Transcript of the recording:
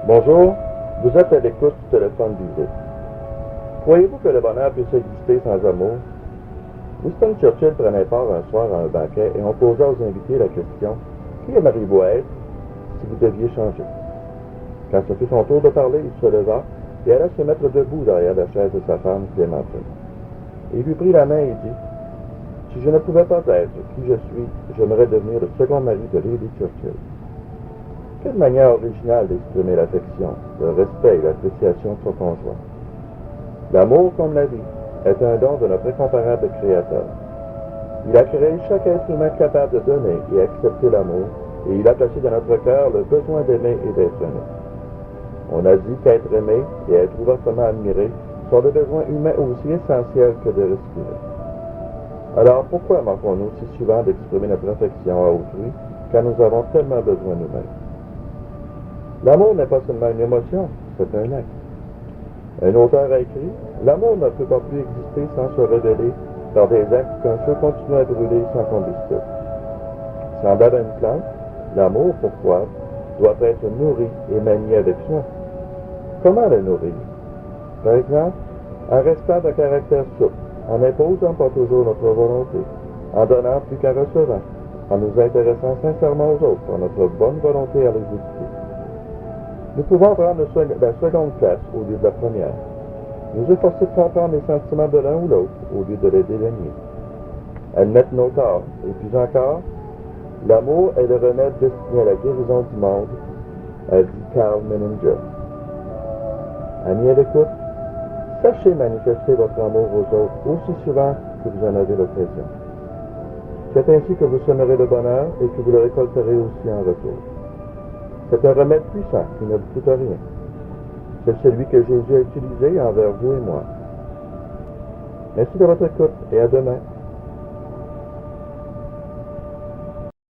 Bonjour, vous êtes à l'écoute du téléphone visé. Croyez-vous que le bonheur puisse exister sans amour? Winston Churchill prenait part un soir à un banquet et on posa aux invités la question: qui aimeriez-vous être si vous deviez changer? Quand ce fut son tour de parler, il se leva et alla se mettre debout derrière la chaise de sa femme, Clémentine. Il lui prit la main et dit: si je ne pouvais pas être qui je suis, j'aimerais devenir le second mari de Lady Churchill. Quelle manière originale d'exprimer l'affection, le respect et l'appréciation de son conjoint. L'amour, comme la vie, est un don de notre incomparable Créateur. Il a créé chaque être humain capable de donner et accepter l'amour, et il a placé dans notre cœur le besoin d'aimer et d'être aimé. On a dit qu'être aimé et être ouvertement admiré sont des besoins humains aussi essentiels que de respirer. Alors pourquoi manquons-nous si souvent d'exprimer notre affection à autrui quand nous avons tellement besoin nous-mêmes? L'amour n'est pas seulement une émotion, c'est un acte. Un auteur a écrit: l'amour ne peut pas plus exister sans se révéler par des actes qu'un feu continue à brûler sans combustible. Semblable à une plante, l'amour, pourquoi, doit être nourri et manié avec soin. Comment le nourrir? Par exemple, en restant de caractère souple, en n'imposant pas toujours notre volonté, en donnant plus qu'en recevant, en nous intéressant sincèrement aux autres, par notre bonne volonté à les écouter. Nous pouvons prendre la seconde place au lieu de la première. Nous efforcer de comprendre les sentiments de l'un ou l'autre au lieu de les dédaigner. Admettre nos torts, et plus encore, l'amour est le remède destiné à la guérison du monde, a dit Karl Menninger. Amis à l'écoute, sachez manifester votre amour aux autres aussi souvent que vous en avez l'occasion. C'est ainsi que vous semerez le bonheur et que vous le récolterez aussi en retour. C'est un remède puissant qui ne vous coûte rien. C'est celui que Jésus a utilisé envers vous et moi. Merci de votre écoute et à demain.